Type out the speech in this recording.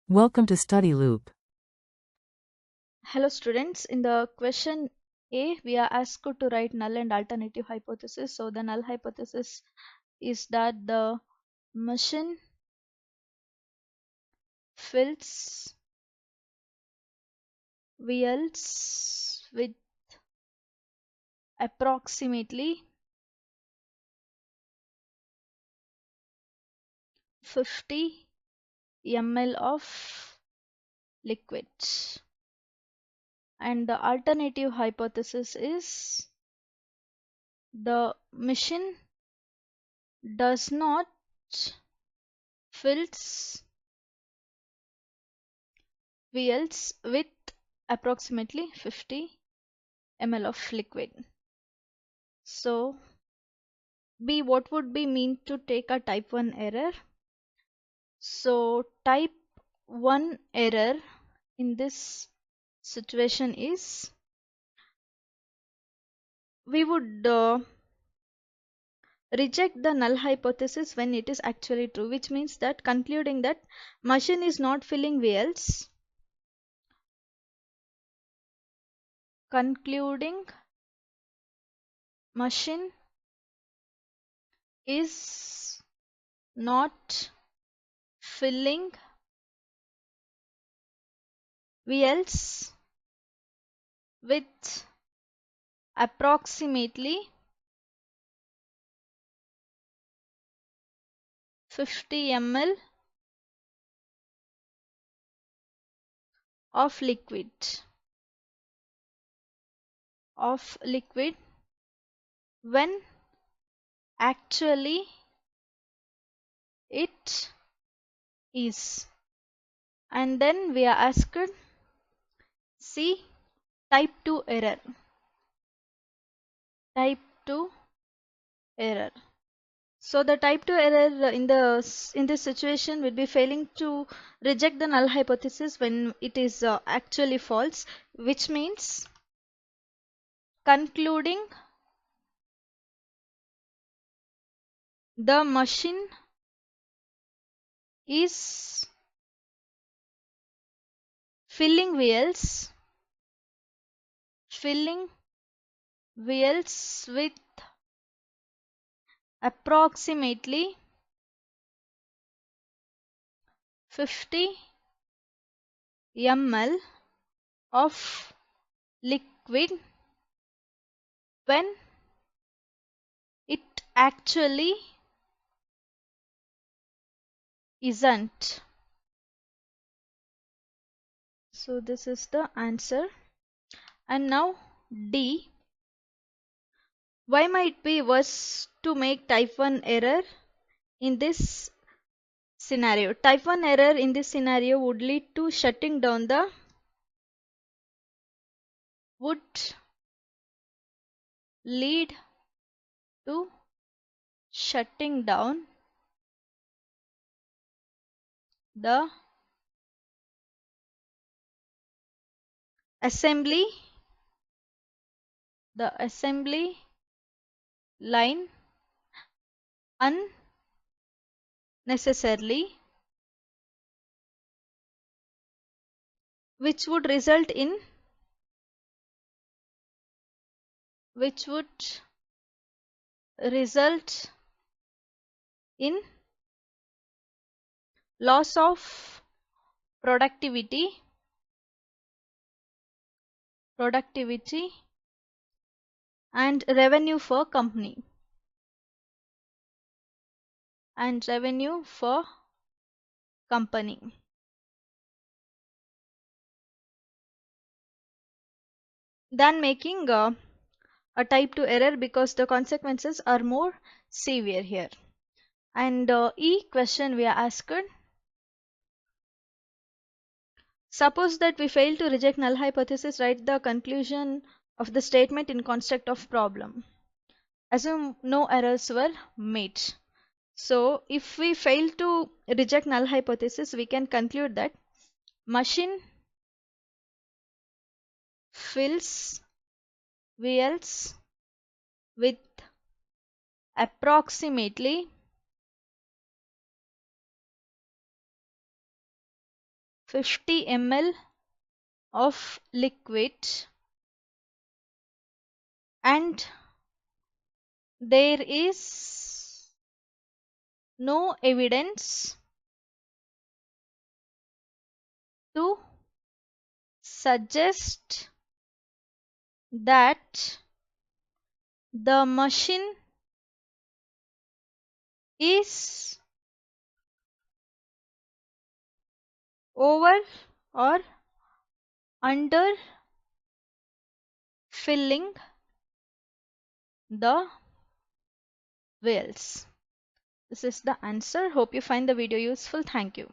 Welcome to Study Loop. Hello students, in the question A, we are asked to write null and alternative hypothesis. So the null hypothesis is that the machine fills vials with approximately 50 ml of liquid. And the alternative hypothesis is the machine does not fills vials with approximately 50 ml of liquid. So B, what would be mean to take a type 1 error? So type 1 error in this situation is we would reject the null hypothesis when it is actually true, which means that concluding that machine is not filling vials, concluding machine is not filling vials with approximately 50 ml of liquid when actually it is. And then we are asked C, type 2 error. Type 2 error. So the type 2 error in this situation will be failing to reject the null hypothesis when it is actually false, which means concluding the machine is filling vials with approximately 50 ml of liquid when it actually isn't. So this is the answer. And now D. Why might be worse to make type 1 error in this scenario? Type 1 error in this scenario would lead to shutting down the would lead to shutting down the assembly line unnecessarily, which would result in which would result in loss of productivity and revenue for company and revenue for company. Than making a type 2 error, because the consequences are more severe here. And E question we are asked, suppose that we fail to reject null hypothesis, write the conclusion of the statement in construct of problem. Assume no errors were made. So if we fail to reject null hypothesis, we can conclude that machine fills vials with approximately 50 ml of liquid, and there is no evidence to suggest that the machine is over or under filling the vials. This is the answer. Hope you find the video useful. Thank you.